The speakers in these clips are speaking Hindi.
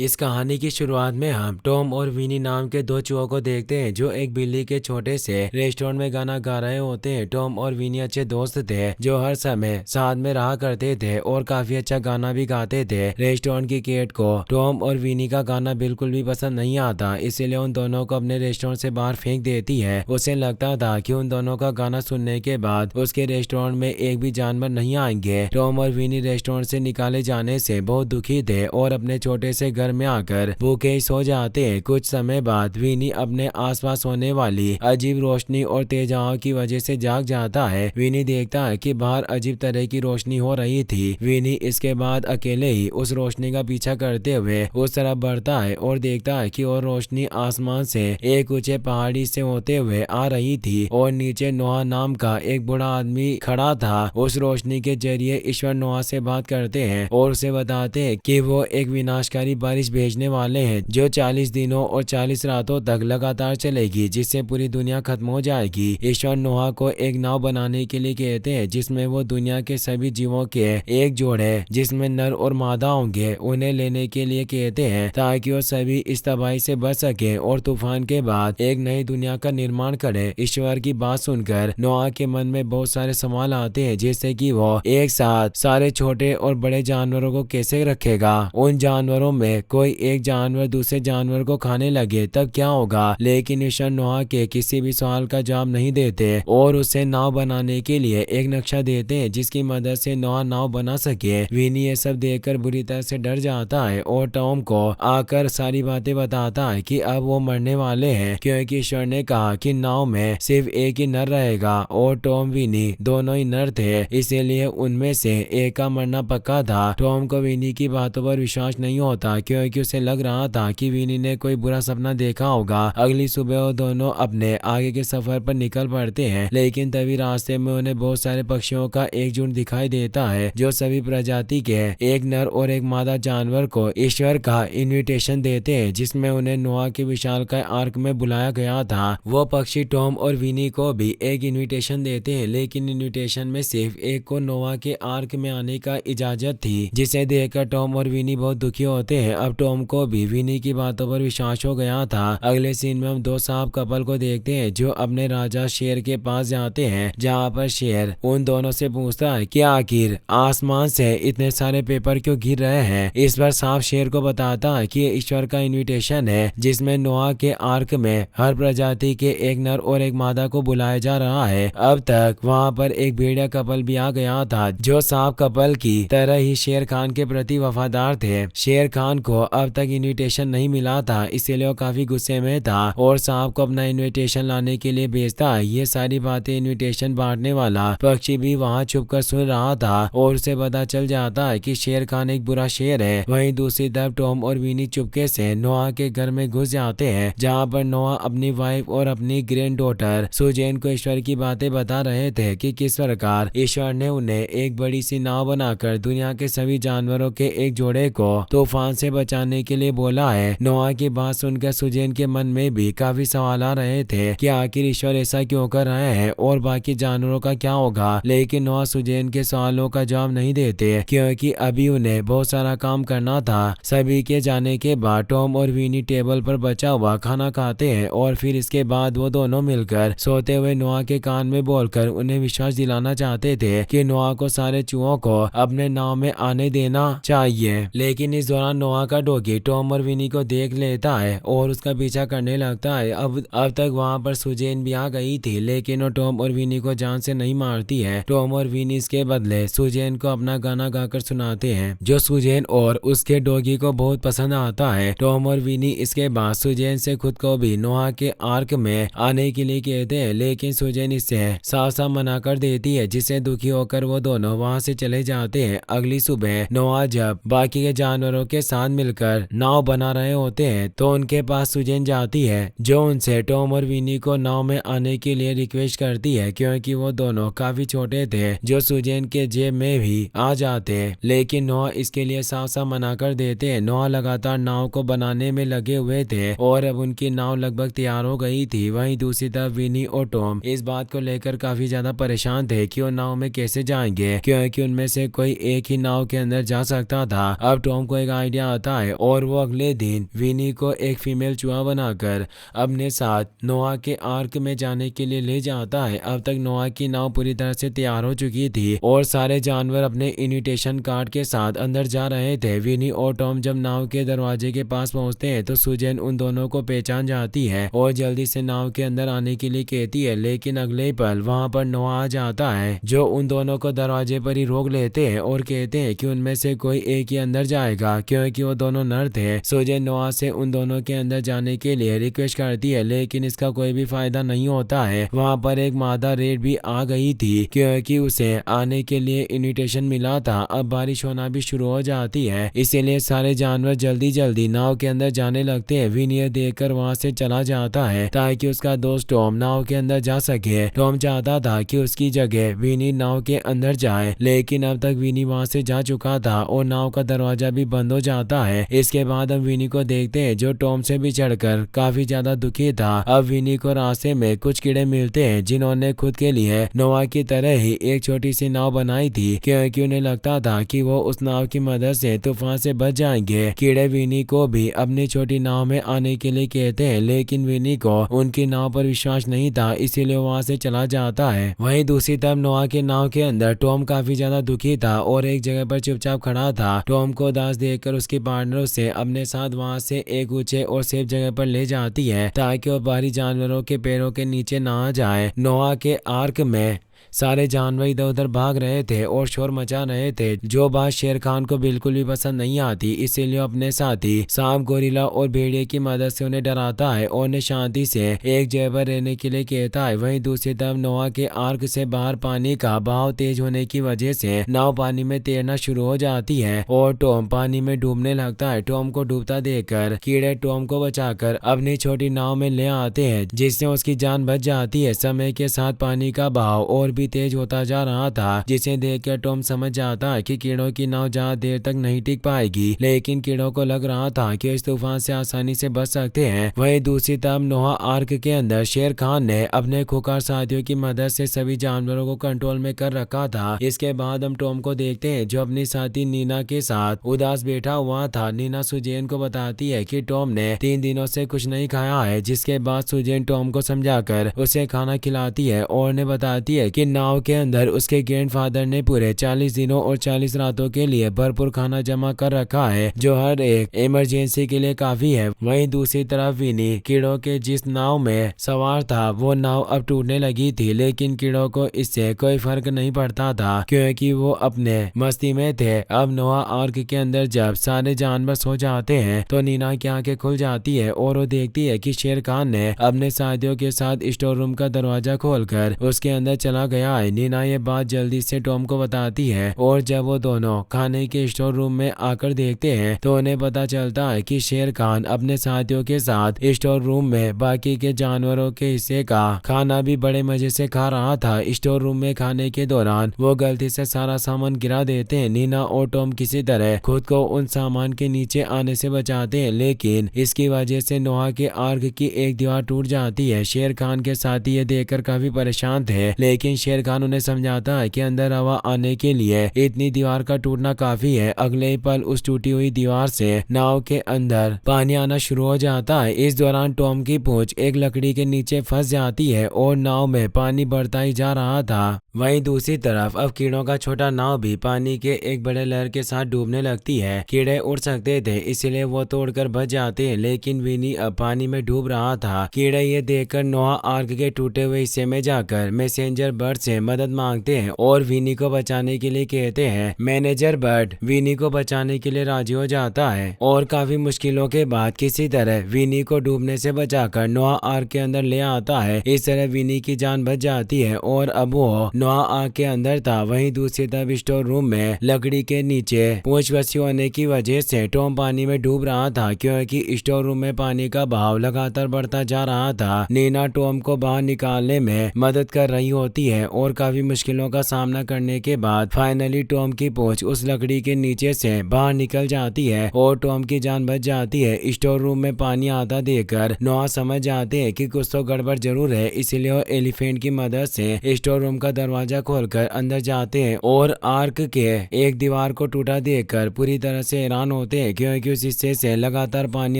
इस कहानी की शुरुआत में हम टॉम और विनी नाम के दो चूहों को देखते हैं जो एक बिल्ली के छोटे से रेस्टोरेंट में गाना गा रहे होते हैं। टॉम और विनी अच्छे दोस्त थे जो हर समय साथ में रहा करते थे और काफी अच्छा गाना भी गाते थे। रेस्टोरेंट की केट को टॉम और विनी का गाना बिल्कुल भी पसंद नहीं आता, इसीलिए उन दोनों को अपने रेस्टोरेंट से बाहर फेंक देती है। उसे लगता था कि उन दोनों का गाना सुनने के बाद उसके रेस्टोरेंट में एक भी जानवर नहीं आएंगे। टॉम और विनी रेस्टोरेंट से निकाले जाने से बहुत दुखी थे और अपने छोटे से घर में आकर भूखे सो जाते हैं। कुछ समय बाद विनी अपने आसपास होने वाली अजीब रोशनी और तेज हवा की वजह से जाग जाता है। विनी देखता है कि बाहर अजीब तरह की रोशनी हो रही थी। विनी इसके बाद अकेले ही उस रोशनी का पीछा करते हुए उस तरफ बढ़ता है और देखता है कि और रोशनी आसमान से एक ऊंचे पहाड़ी से होते हुए आ रही थी और नीचे नोआ नाम का एक बूढ़ा आदमी खड़ा था। उस रोशनी के जरिए ईश्वर नोआ से बात करते हैं और उसे बताते हैं कि वो एक विनाशकारी बारिश भेजने वाले हैं जो 40 दिनों और 40 रातों तक लगातार चलेगी, जिससे पूरी दुनिया खत्म हो जाएगी। ईश्वर नोआ को एक नाव बनाने के लिए कहते हैं जिसमें वो दुनिया के सभी जीवों के एक जोड़े जिसमें नर और मादा होंगे उन्हें लेने के लिए कहते हैं ताकि वो सभी इस तबाही से बच सके और तूफान के बाद एक नई दुनिया का निर्माण करे। ईश्वर की बात सुनकर नोआ के मन में बहुत सारे सवाल आते हैं जैसे कि वो एक साथ सारे छोटे और बड़े जानवरों को कैसे रखेगा, उन जानवरों में कोई एक जानवर दूसरे जानवर को खाने लगे तब क्या होगा। लेकिन ईश्वर नोआ के किसी भी सवाल का जवाब नहीं देते और उसे नाव बनाने के लिए एक नक्शा देते हैं जिसकी मदद से नोआ नाव बना सके। विनी ये सब देखकर बुरी तरह से डर जाता है और टॉम को आकर सारी बातें बताता है कि अब वो मरने वाले हैं क्योंकि ईश्वर ने कहा कि नाव में सिर्फ एक ही नर रहेगा और टॉम विनी दोनों ही नर थे, इसीलिए उनमें से एक का मरना पक्का था। टॉम को विनी की बातों पर विश्वास नहीं होता क्योंकि उसे लग रहा था कि विनी ने कोई बुरा सपना देखा होगा। अगली सुबह वो दोनों अपने आगे के सफर पर निकल पड़ते हैं, लेकिन तभी रास्ते में उन्हें बहुत सारे पक्षियों का एक झुंड दिखाई देता है जो सभी प्रजाति के एक नर और एक मादा जानवर को ईश्वर का इन्विटेशन देते हैं जिसमें उन्हें नोआ के विशालकाय आर्क में बुलाया गया था। वो पक्षी टॉम और विनी को भी एक इन्विटेशन देते हैं, लेकिन इन्विटेशन में सिर्फ एक को नोआ के आर्क में आने का इजाजत थी, जिसे देखकर टॉम और विनी बहुत दुखी होते हैं। अब टॉम को भी विनी की बातों पर विश्वास हो गया था। अगले सीन में हम दो साहब कपल को देखते हैं जो अपने राजा शेर के पास जाते हैं, जहाँ पर शेर उन दोनों से पूछता है कि आखिर आसमान से इतने सारे पेपर क्यों गिर रहे हैं। इस पर सांप शेर को बताता है कि ईश्वर का इन्विटेशन है जिसमें नोआ के आर्क में हर प्रजाति के एक नर और एक मादा को बुलाया जा रहा है। अब तक वहाँ पर एक भेड़िया कपल भी आ गया था जो सांप कपल की तरह ही शेर खान के प्रति वफादार थे। शेर खान को अब तक इन्विटेशन नहीं मिला था, इसीलिए वो काफी गुस्से में था और सांप को अपना इन्विटेशन लाने के लिए भेजता है। ये सारी बातें इन्विटेशन बांटने वाला पक्षी भी वहाँ छुपकर सुन रहा था और उसे पता चल जाता है कि शेर खान एक बुरा शेर है। वहीं दूसरी तरफ टॉम और विनी चुपके से नोआ के घर में घुस जाते हैं, जहाँ पर नोआ अपनी वाइफ और अपनी ग्रैंड डॉटर सुजैन को ईश्वर की बातें बता रहे थे कि किस प्रकार ईश्वर ने उन्हें एक बड़ी सी नाव बनाकर दुनिया के सभी जानवरों के एक जोड़े को तूफान से बचाने के लिए बोला है। नोआ की बात सुनकर सुजैन के मन में भी काफी सवाल आ रहे थे कि आखिर ईश्वर ऐसा क्यों कर रहे हैं और बाकी जानवरों का क्या होगा। लेकिन नोआ सुजैन के सवालों का जवाब नहीं देते क्योंकि अभी उन्हें बहुत सारा काम करना था। सभी के जाने के बाद टॉम और विनी टेबल पर बचा हुआ खाना खाते हैं और फिर इसके बाद वो दोनों मिलकर सोते हुए नोआ के कान में बोलकर उन्हें विश्वास दिलाना चाहते थे कि नोआ को सारे चूहों को अपने नाव में आने देना चाहिए। लेकिन इस दौरान नोआ का डॉगी टॉम और विनी को देख लेता है और उसका पीछा करने लगता है। अब तक वहाँ पर सुजैन भी आ गई थी, लेकिन वो टॉम और विनी को जान से नहीं मारती है। टॉम और विनी इसके बदले सुजैन को अपना गाना गाकर सुनाते हैं जो सुजैन और उसके डॉगी को बहुत पसंद आता है। टॉम और विनी इसके बाद सुजैन से खुद को भी नोआ के आर्क में आने के लिए कहते हैं, लेकिन सुजैन इससे साफ साफ मना कर देती है, जिससे दुखी होकर वो दोनों वहाँ से चले जाते हैं। अगली सुबह नोआ जब बाकी के जानवरों के साथ मिलकर नाव बना रहे होते हैं तो उनके पास सुजैन जाती है जो उनसे टॉम और विनी को नाव में आने के लिए रिक्वेस्ट करती है क्योंकि वो दोनों काफी छोटे थे जो सुजैन के जेब में भी आ जाते हैं। लेकिन नोआ इसके लिए साफ साफ मना कर देते हैं। नोआ लगातार नाव को बनाने में लगे हुए थे और अब उनकी नाव लगभग तैयार हो गई थी। वहीं दूसरी तरफ विनी और टॉम इस बात को लेकर काफी ज्यादा परेशान थे कि वो नाव में कैसे जाएंगे क्योंकि उनमें से कोई एक ही नाव के अंदर जा सकता था। अब टॉम को एक आइडिया आता जाता है और वो अगले दिन विनी को एक फीमेल चूहा बनाकर अपने साथ नोआ के आर्क में जाने के लिए ले जाता है। अब तक नोआ की नाव पूरी तरह से तैयार हो चुकी थी और सारे जानवर अपने इन्विटेशन कार्ड के साथ अंदर जा रहे थे। विनी और टॉम जब नाव के दरवाजे के पास पहुंचते हैं तो सुजैन उन दोनों को पहचान जाती है और जल्दी से नाव के अंदर आने के लिए कहती है, लेकिन अगले ही पल वहां पर नोआ आ जाता है जो उन दोनों को दरवाजे पर ही रोक लेते हैं और कहते हैं कि उनमें से कोई एक ही अंदर जाएगा क्योंकि वो दोनों नर थे। सुजैन नोआ से उन दोनों के अंदर जाने के लिए रिक्वेस्ट करती है, लेकिन इसका कोई भी फायदा नहीं होता है। वहां पर एक मादा रेड भी आ गई थी क्योंकि उसे आने के लिए इन्विटेशन मिला था। अब बारिश होना भी शुरू हो जाती है, इसीलिए सारे जानवर जल्दी जल्दी नाव के अंदर जाने लगते हैं। विनी यह देखकर वहां से चला जाता है ताकि उसका दोस्त टॉम नाव के अंदर जा सके। टॉम चाहता था कि उसकी जगह विनी नाव के अंदर जाए, लेकिन अब तक विनी वहां से जा चुका था और नाव का दरवाजा भी बंद हो जाता है। इसके बाद हम विनी को देखते हैं जो टॉम से भी चढ़कर काफी ज्यादा दुखी था। अब विनी को रास्ते में कुछ कीड़े मिलते हैं जिन्होंने खुद के लिए नोआ की तरह ही एक छोटी सी नाव बनाई थी क्योंकि उन्हें लगता था कि वो उस नाव की मदद से तूफान से बच जाएंगे। कीड़े विनी को भी अपनी छोटी नाव में आने के लिए कहते हैं, लेकिन विनी को उनकी नाव पर विश्वास नहीं था, इसीलिए वहां से चला जाता है। वहीं दूसरी तरफ नोआ के नाव के अंदर टॉम काफी ज्यादा दुखी था और एक जगह पर चुपचाप खड़ा था। टॉम को उदास देखकर उसकी पार्टनर उसे अपने साथ वहां से एक ऊंचे और सेफ जगह पर ले जाती है ताकि वो बाहरी जानवरों के पैरों के नीचे ना आ जाए। नोआ के आर्क में सारे जानवर इधर उधर भाग रहे थे और शोर मचा रहे थे, जो बात शेर खान को बिल्कुल भी पसंद नहीं आती। इसीलिए अपने साथी सांप, गोरिल्ला और भेड़िए की मदद से उन्हें डराता है और उन्हें शांति से एक जगह पर रहने के लिए कहता है। वहीं दूसरी तरफ नोआ के आर्क से बाहर पानी का बहाव तेज होने की वजह से नाव पानी में तैरना शुरू हो जाती है और टॉम पानी में डूबने लगता है। टॉम को डूबता देखकर कीड़े टॉम को बचाकर अपनी छोटी नाव में ले आते हैं, जिससे उसकी जान बच जाती है। समय के साथ पानी का बहाव और भी तेज होता जा रहा था, जिसे देखकर टॉम समझ जाता है कि कीड़ों की नाव ज्यादा देर तक नहीं टिक पाएगी, लेकिन कीड़ों को लग रहा था कि इस तूफान से आसानी से बच सकते हैं। वहीं दूसरी तरफ नोआ आर्क के अंदर शेर खान ने अपने खुकार साथियों की मदद से सभी जानवरों को कंट्रोल में कर रखा था। इसके बाद हम टॉम को देखते हैं जो अपनी साथी नीना के साथ उदास बैठा हुआ था। नीना सुजैन को बताती है कि टॉम ने 3 दिनों से कुछ नहीं खाया है, जिसके बाद सुजैन टॉम को समझाकर उसे खाना खिलाती है और उन्हें बताती है कि नाव के अंदर उसके ग्रैंडफादर ने पूरे 40 दिनों और 40 रातों के लिए भरपूर खाना जमा कर रखा है, जो हर एक इमरजेंसी के लिए काफी है। वहीं दूसरी तरफ विनी कीड़ों के जिस नाव में सवार था वो नाव अब टूटने लगी थी, लेकिन कीड़ों को इससे कोई फर्क नहीं पड़ता था क्योंकि वो अपने मस्ती में थे। अब नोआ आर्क के अंदर जब सारे जानवर सो जाते हैं तो नीना की आंखें खुल जाती है और वो देखती है कि शेर खान ने अपने साथियों के साथ स्टोर रूम का दरवाजा खोलकर उसके अंदर चला गया है। नीना ये बात जल्दी से टॉम को बताती है और जब वो दोनों खाने के स्टोर रूम में आकर देखते हैं तो उन्हें पता चलता है कि शेर खान अपने साथियों के साथ स्टोर रूम में बाकी के जानवरों के हिस्से का खाना भी बड़े मजे से खा रहा था। स्टोर रूम में खाने के दौरान वो गलती से सारा सामान गिरा देते हैं। नीना और टॉम किसी तरह खुद को उन सामान के नीचे आने से बचाते हैं, लेकिन इसकी वजह से नोआ के आर्क की एक दीवार टूट जाती है। शेर खान के साथी ये देखकर काफी परेशान थे, लेकिन शेर खान उन्हें समझाता है कि अंदर हवा आने के लिए इतनी दीवार का टूटना काफी है। अगले ही पल उस टूटी हुई दीवार से नाव के अंदर पानी आना शुरू हो जाता है। इस दौरान टॉम की पूंछ एक लकड़ी के नीचे फंस जाती है और नाव में पानी बढ़ता ही जा रहा था। वहीं दूसरी तरफ अब कीड़ों का छोटा नाव भी पानी के एक बड़े लहर के साथ डूबने लगती है। कीड़े उड़ सकते थे इसलिए वो तोड़कर बच जाते हैं, लेकिन विनी अब पानी में डूब रहा था। कीड़े ये देखकर नोआ आर्क के टूटे हुए हिस्से में जाकर मैसेंजर बर्ड से मदद मांगते हैं और विनी को बचाने के लिए कहते हैं। मैनेजर बर्ड विनी को बचाने के लिए राजी हो जाता है और काफी मुश्किलों के बाद किसी तरह विनी को डूबने से बचाकर नोआ आर्क के अंदर ले आता है। इस तरह विनी की जान बच जाती है और अब वो नोआ आर्क के अंदर था। वहीं दूसरी तरफ स्टोर रूम में लकड़ी के नीचे पूंछ फंसी होने की वजह से टॉम पानी में डूब रहा था क्योंकि स्टोर रूम में पानी का बहाव लगातार बढ़ता जा रहा था। नीना टॉम को बाहर निकालने में मदद कर रही होती है और काफी मुश्किलों का सामना करने के बाद फाइनली टॉम की पहुंच उस लकड़ी के नीचे से बाहर निकल जाती है और टॉम की जान बच जाती है। स्टोर रूम में पानी आता देखकर नोआ समझ जाते हैं कि कुछ तो गड़बड़ जरूर है, इसीलिए वो एलिफेंट की मदद से स्टोर रूम का दरवाजा खोलकर अंदर जाते हैं और आर्क के एक दीवार को टूटा देखकर पूरी तरह से हैरान होते हैं, क्योंकि उस हिस्से से लगातार पानी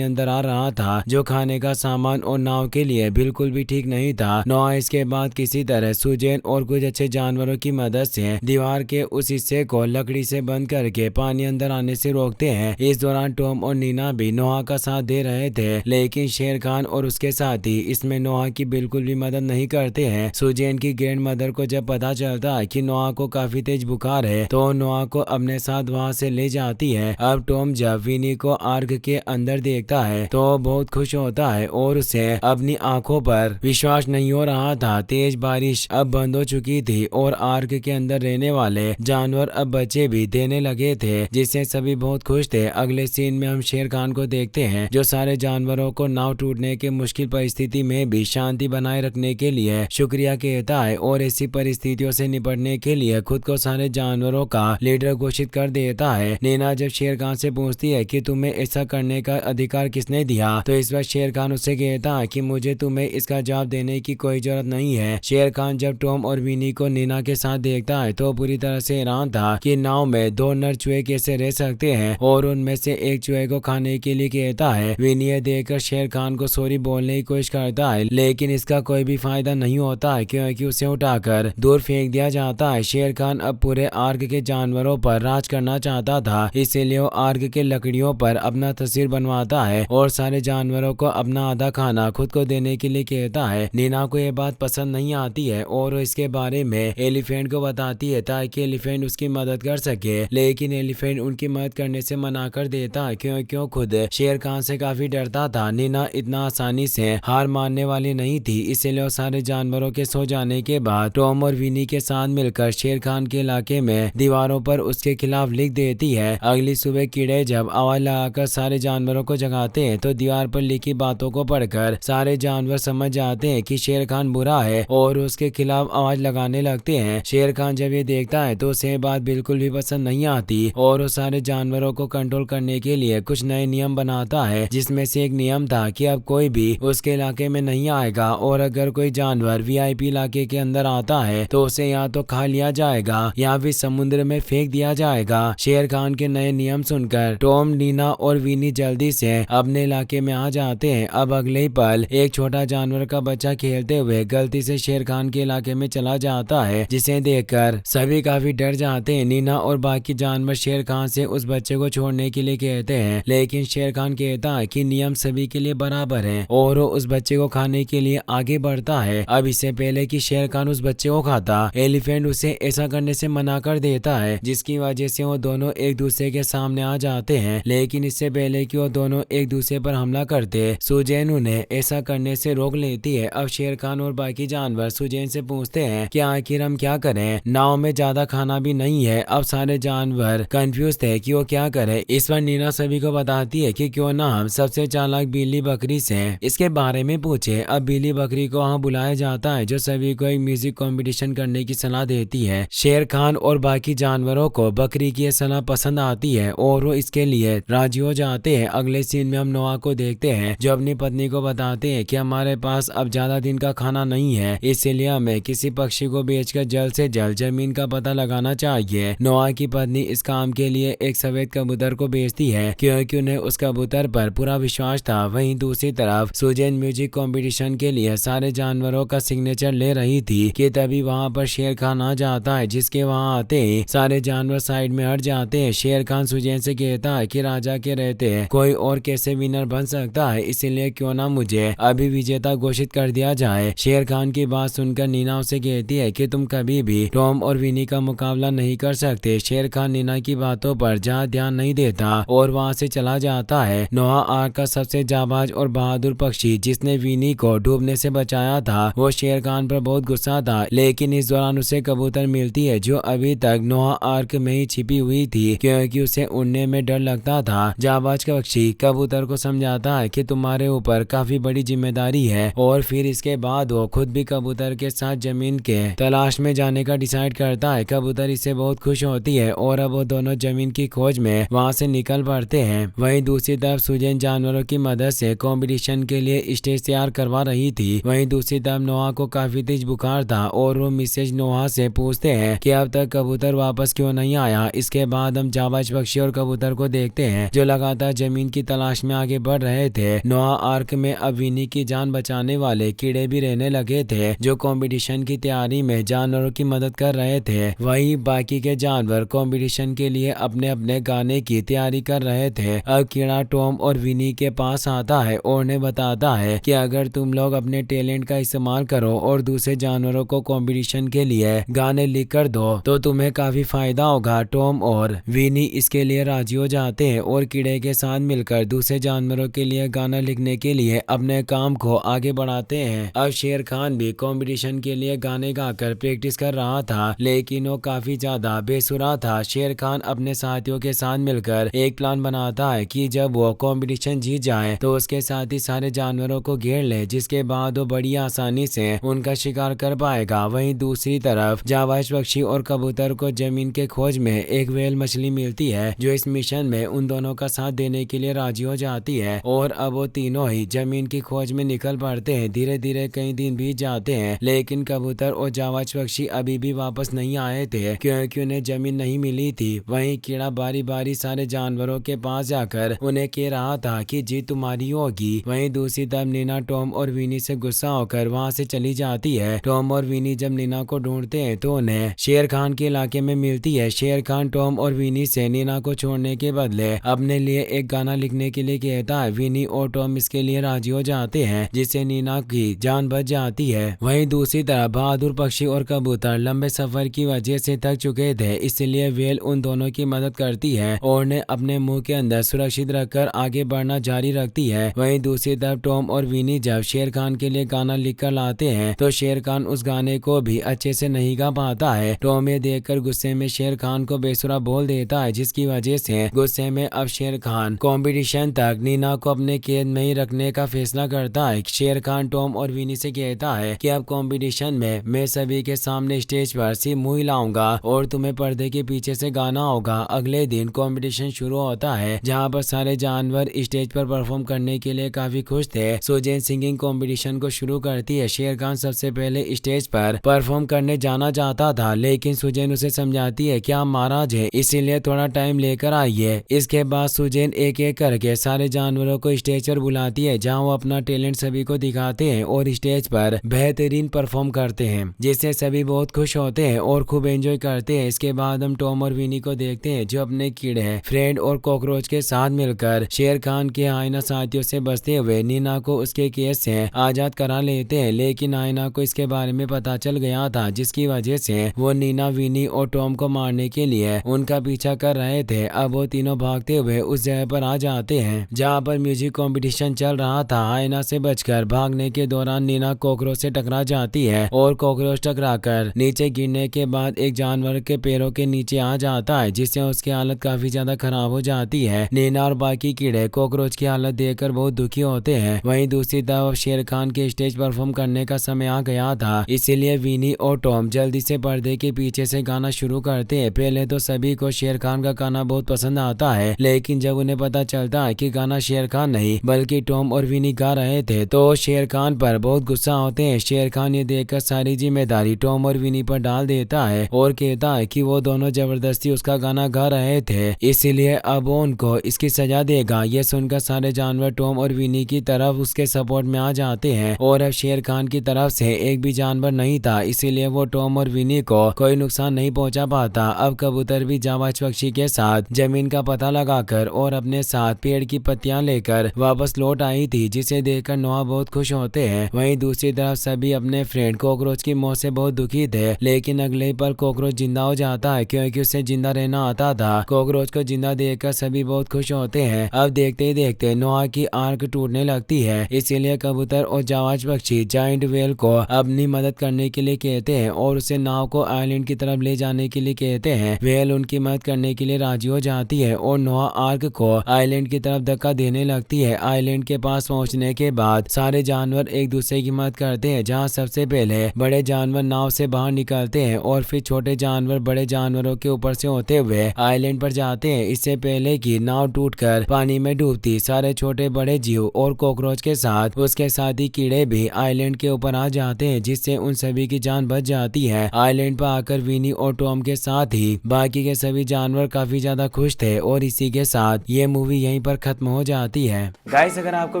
अंदर आ रहा था जो खाने का सामान और नाव के लिए बिल्कुल भी ठीक नहीं था। नोआ इसके बाद किसी तरह सुजेन और कुछ अच्छे जानवरों की मदद से दीवार के उस हिस्से को लकड़ी से बंद करके पानी अंदर आने से रोकते हैं। इस दौरान टॉम और नीना भी नोआ का साथ दे रहे थे, लेकिन शेर खान और उसके साथी इसमें नोआ की बिल्कुल भी मदद नहीं करते हैं। सुजेन की ग्रैंड मदर को जब पता चलता है कि नोआ को काफी तेज बुखार है तो नोआ को अपने साथ वहां से ले जाती है। अब टॉम जब विनी को आर्क के अंदर देखता है तो बहुत खुश होता है और उसे अपनी आंखों पर विश्वास नहीं हो रहा था। तेज बारिश अब बंद हो चुकी थी और आर्क के अंदर रहने वाले जानवर अब बच्चे भी देने लगे थे, जिससे सभी बहुत खुश थे। अगले सीन में हम शेर खान को देखते हैं जो सारे जानवरों को नाव टूटने के मुश्किल परिस्थिति में भी शांति बनाए रखने के लिए शुक्रिया कहता है और ऐसी परिस्थितियों से निपटने के लिए खुद को सारे जानवरों का लीडर घोषित कर देता है। नैना जब शेर खान से पूछती है कि तुम्हें ऐसा करने का अधिकार किसने दिया, तो इस बार शेर खान उससे कहता है कि मुझे तुम्हें इसका जवाब देने की कोई जरूरत नहीं है। शेर खान जब टॉम और विनी को नैना के साथ देखता है तो पूरी तरह से हैरान था कि नाव में दो नर चूहे कैसे रह सकते हैं और उनमें से एक चूहे को खाने के लिए कहता है। विनी यह देखकर शेर खान को सॉरी बोलने की कोशिश करता है, लेकिन इसका कोई भी फायदा नहीं होता है क्योंकि उसे उठाकर दूर फेंक दिया जाता है। शेर खान अब पूरे आर्क के जानवरों पर राज करना चाहता था, इसीलिए वो आर्क के लकड़ियों पर अपना तस्वीर बनवाता है और सारे जानवरों को अपना आधा खाना खुद को देने के लिए कहता है। नीना को यह बात पसंद नहीं आती है और इसके बारे में एलिफेंट को बताती है ताकि एलिफेंट उसकी मदद कर सके, लेकिन एलिफेंट उनकी मदद करने से मना कर देता है क्योंकि वो खुद शेर खान से काफी डरता था। नीना इतना आसानी से हार मानने वाली नहीं थी, इसलिए वो सारे जानवरों के सो जाने के बाद टॉम और विनी के साथ मिलकर शेर खान के इलाके में दीवारों पर उसके खिलाफ लिख देती है। अगली सुबह कीड़े जब आवाज लगाकर सारे जानवरों को जगाते हैं तो दीवार पर लिखी बातों को पढ़कर सारे जानवर समझ जाते हैं कि शेर खान बुरा है और उसके खिलाफ आवाज लगाने लगते हैं। शेर खान जब ये देखता है तो उसे बात बिल्कुल भी पसंद नहीं आती और वो सारे जानवरों को कंट्रोल करने के लिए कुछ नए नियम बनाता है, जिसमें से एक नियम था कि अब कोई भी उसके इलाके में नहीं आएगा और अगर कोई जानवर वीआईपी इलाके के अंदर आता है तो उसे या तो खा लिया जाएगा या फिर समुद्र में फेंक दिया जाएगा। शेर खान के नए नियम सुनकर टॉम, नीना और विनी जल्दी से अपने इलाके में आ जाते हैं। अब अगले ही पल एक छोटा जानवर का बच्चा खेलते हुए गलती से शेर खान के इलाके में चला जाता है, जिसे देखकर सभी काफी डर जाते हैं। नीना और बाकी जानवर शेर खान से उस बच्चे को छोड़ने के लिए कहते हैं, लेकिन शेर खान कहता है कि नियम सभी के लिए बराबर है और वो उस बच्चे को खाने के लिए आगे बढ़ता है। अब इससे पहले कि शेर खान उस बच्चे को खाता, एलिफेंट उसे ऐसा करने से मना कर देता है, जिसकी वजह से वो दोनों एक दूसरे के सामने आ जाते हैं। लेकिन इससे पहले कि वो दोनों एक दूसरे पर हमला करते, सुजैन उन्हें ऐसा करने से रोक लेती है। अब शेर खान और बाकी जानवर सुजैन से पूछते हैं कि आखिर हम क्या करें, नाव में ज्यादा खाना भी नहीं है। अब सारे जानवर कंफ्यूज थे कि वो क्या करे। इस पर नीना सभी को बताती है कि क्यों ना हम सबसे चालाक बिल्ली बकरी से इसके बारे में पूछे। अब बिल्ली बकरी को वहाँ बुलाया जाता है जो सभी को एक म्यूजिक कंपटीशन करने की सलाह देती है। शेर खान और बाकी जानवरों को बकरी की यह सलाह पसंद आती है और वो इसके लिए राजी हो जाते हैं। अगले सीन में हम नोआ को देखते हैं जो अपनी पत्नी को बताते हैं कि हमारे पास अब ज्यादा दिन का खाना नहीं है, इसलिए हमें किसी पक्षी को बेचकर जल्द से जल्द जमीन का पता लगाना चाहिए। नोआ की पत्नी इस काम के लिए एक सफेद कबूतर को बेचती है क्योंकि उन्हें उस कबूतर पर पूरा विश्वास था। वहीं दूसरी तरफ सुजैन म्यूजिक कंपटीशन के लिए सारे जानवरों का सिग्नेचर ले रही थी कि तभी वहां पर शेर खान आ जाता है, जिसके वहां आते ही सारे जानवर साइड में हट जाते हैं। शेर खान सुजैन से कहता है कि राजा के रहते कोई और कैसे विनर बन सकता है, इसीलिए क्यों ना मुझे अभी विजेता घोषित कर दिया जाए। शेर खान की बात सुनकर नीना उसे कहती है कि तुम कभी भी टॉम और विनी का मुकाबला नहीं कर सकते। शेर खान नीना की बातों पर ज्यादा ध्यान नहीं देता और वहां से चला जाता है। नोआ आर्क का सबसे जाबाज और बहादुर पक्षी जिसने विनी को डूबने से बचाया था, वो शेर खान पर बहुत गुस्सा था, लेकिन इस दौरान उसे कबूतर मिलती है जो अभी तक नोआ आर्क में ही छिपी हुई थी क्योंकि उसे उड़ने में डर लगता था। जाबाज का पक्षी कबूतर को समझाता है कि तुम्हारे ऊपर काफी बड़ी जिम्मेदारी है और फिर इसके बाद वो खुद भी कबूतर के साथ जमीन जमीन के तलाश में जाने का डिसाइड करता है। कबूतर इससे बहुत खुश होती है और अब वो दोनों जमीन की खोज में वहां से निकल पड़ते हैं। वहीं दूसरी तरफ सुजैन जानवरों की मदद से कंपटीशन के लिए स्टेज तैयार करवा रही थी। वहीं दूसरी तरफ नोआ को काफी तेज बुखार था और वो मिसेज नोआ से पूछते हैं कि अब तक कबूतर वापस क्यों नहीं आया। इसके बाद हम जाबाज पक्षी और कबूतर को देखते हैं जो लगातार जमीन की तलाश में आगे बढ़ रहे थे। नोआ आर्क में अब विनी की जान बचाने वाले कीड़े भी रहने लगे थे जो कंपटीशन की तैयारी में जानवरों की मदद कर रहे थे। वहीं बाकी के जानवर कंपटीशन के लिए अपने अपने गाने की तैयारी कर रहे थे। अब कीड़ा टॉम और विनी के पास आता है और उन्हें बताता है कि अगर तुम लोग अपने टैलेंट का इस्तेमाल करो और दूसरे जानवरों को कंपटीशन के लिए गाने लिख कर दो तो तुम्हें काफी फायदा होगा। टॉम और विनी इसके लिए राजी हो जाते हैं और कीड़े के साथ मिलकर दूसरे जानवरों के लिए गाना लिखने के लिए अपने काम को आगे बढ़ाते हैं। अब शेर खान भी कंपटीशन के लिए गाने गाकर प्रैक्टिस कर रहा था लेकिन वो काफी ज्यादा बेसुरा था। शेर खान अपने साथियों के साथ मिलकर एक प्लान बनाता है कि जब वो कंपटीशन जीत जाए तो उसके साथ ही सारे जानवरों को घेर ले, जिसके बाद वो बड़ी आसानी से उनका शिकार कर पाएगा। वहीं दूसरी तरफ जाबाज पक्षी और कबूतर को जमीन के खोज में एक व्हेल मछली मिलती है जो इस मिशन में उन दोनों का साथ देने के लिए राजी हो जाती है और अब वो तीनों ही जमीन की खोज में निकल पड़ते हैं। धीरे धीरे कई दिन बीत जाते हैं लेकिन कबूतर और जाबाज पक्षी अभी भी वापस नहीं आए थे क्योंकि उन्हें जमीन नहीं मिली थी। वहीं कीड़ा बारी बारी सारे जानवरों के पास जाकर उन्हें कह रहा था कि जीत तुम्हारी होगी। वहीं दूसरी तरफ नीना टॉम और विनी से गुस्सा होकर वहां से चली जाती है। टॉम और विनी जब नीना को ढूंढते हैं तो उन्हें शेर खान के इलाके में मिलती है। शेर खान टॉम और विनी से नीना को छोड़ने के बदले अपने लिए एक गाना लिखने के लिए कहता है। विनी और टॉम इसके लिए राजी हो जाते हैं जिससे नीना की जान बच जाती है। वहीं दूसरी तरफ बहादुर पक्षी और कबूतर लंबे सफर की वजह से थक चुके थे, इसलिए व्हेल उन दोनों की मदद करती है और उन्हें अपने मुंह के अंदर सुरक्षित रखकर आगे बढ़ना जारी रखती है। वहीं दूसरी तरफ टॉम और विनी जब शेर खान के लिए गाना लिख कर लाते हैं तो शेर खान उस गाने को भी अच्छे से नहीं गा पाता है। टॉम ये देखकर गुस्से में शेर खान को बेसुरा बोल देता है जिसकी वजह से गुस्से में अब शेर खान कंपटीशन तक नीना को अपने कैद में ही रखने का फैसला करता है। शेर खान टॉम और विनी से कहता है कि अब कंपटीशन में मैं सभी के सामने स्टेज पर सिर्फ मुंह हिलाऊंगा और तुम्हें पर्दे के पीछे से गाना होगा। अगले दिन कंपटीशन शुरू होता है जहां पर सारे जानवर स्टेज पर परफॉर्म करने के लिए काफी खुश थे। सुजैन सिंगिंग कंपटीशन को शुरू करती है। शेर खान सबसे पहले स्टेज पर परफॉर्म करने जाना चाहता था लेकिन सुजैन उसे समझाती है कि आप महाराज है इसीलिए थोड़ा टाइम लेकर आइए। इसके बाद सुजैन एक एक करके सारे जानवरों को स्टेज पर बुलाती है जहां वो अपना टैलेंट सभी को दिखाते हैं और स्टेज पर बेहतरीन परफॉर्म करते हैं जिससे सभी बहुत खुश होते हैं और खूब एंजॉय करते हैं। इसके बाद हम टॉम और विनी को देखते हैं जो अपने कीड़े फ्रेंड और कॉकरोच के साथ मिलकर शेर खान के आईना साथियों से बचते हुए नीना को उसके केस से आजाद करा लेते हैं लेकिन आईना को इसके बारे में पता चल गया था जिसकी वजह से वो नीना विनी और टॉम को मारने के लिए उनका पीछा कर रहे थे। अब वो तीनों भागते हुए उस जगह पर आ जाते हैं जहाँ पर म्यूजिक कंपटीशन चल रहा था। आईना से बचकर भागने के दौरान नीना कॉकरोच से टकरा जाती है और कॉकरोच टकराकर नीचे गिरने के बाद एक जानवर के पैरों के नीचे आ जाता है जिससे उसकी हालत काफी ज्यादा खराब हो जाती है। नीना और बाकी कीड़े कॉकरोच की हालत देखकर बहुत दुखी होते हैं। वहीं दूसरी तरफ शेर खान के स्टेज परफॉर्म करने का समय आ गया था इसीलिए विनी और टॉम जल्दी से पर्दे के पीछे से गाना शुरू करते हैं। पहले तो सभी को शेर खान का गाना बहुत पसंद आता है लेकिन जब उन्हें पता चलता है कि गाना शेर खान नहीं बल्कि टॉम और विनी गा रहे थे तो शेर खान पर बहुत गुस्सा होते हैं। शेर खान ये देखकर सारी जिम्मेदारी टॉम और विनी पर डाल देता है और कहता है कि वो दोनों जबरदस्ती उसका गाना गा रहे थे इसीलिए अब वो उनको इसकी सजा देगा। ये सुनकर सारे जानवर टॉम और विनी की तरफ उसके सपोर्ट में आ जाते हैं और अब शेर खान की तरफ से एक भी जानवर नहीं था इसीलिए वो टॉम और विनी को कोई नुकसान नहीं पहुंचा पाता। अब कबूतर भी जाबाज पक्षी के साथ जमीन का पता लगाकर और अपने साथ पेड़ की पत्तियां लेकर वापस लौट आई थी जिसे देखकर नोआ बहुत खुश होते हैं। वहीं दूसरी तरफ सभी अपने फ्रेंड कॉकरोच की मौत से बहुत दुखी थे लेकिन अगले पल कॉकरोच जिंदा हो जाता है क्योंकि उसे जिंदा रहना आता था। कॉकरोच को जिंदा देखकर सभी बहुत खुश होते हैं। अब देखते ही देखते नोआ की आंख टूटने लगती है इसीलिए कबूतर और जाबाज पक्षी जाइंट व्हेल को अपनी मदद करने के लिए कहते हैं और उसे नाव को आइलैंड की तरफ ले जाने के लिए कहते हैं। व्हेल उनकी मदद करने के लिए राजी हो जाती है और नोआ आर्क को आइलैंड की तरफ धक्का देने लगती है। आइलैंड के पास पहुंचने के बाद सारे जानवर एक दूसरे की मदद करते हैं जहां सबसे पहले बड़े जानवर नाव से बाहर निकलते हैं और फिर छोटे जानवर बड़े जानवरों के ऊपर से होते हुए आइलैंड पर जाते हैं। इससे पहले कि नाव टूटकर पानी में डूबती, सारे छोटे बड़े जीव और कॉकरोच के साथ उसके साथी कीड़े भी आइलैंड के ऊपर आ जाते हैं, जिससे उन सभी की जान बच जाती है। आइलैंड पर आकर विनी और टॉम के साथ ही बाकी के सभी जानवर काफी ज्यादा खुश थे और इसी के साथ ये मूवी यहीं पर खत्म हो जाती है। गाइस, अगर आपको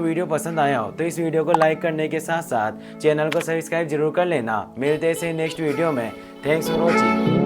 वीडियो पसंद आया हो तो इस वीडियो को लाइक करने के साथ साथ चैनल को सब्सक्राइब जरूर कर लेना। मिलते हैं नेक्स्ट वीडियो में। Thanks for watching.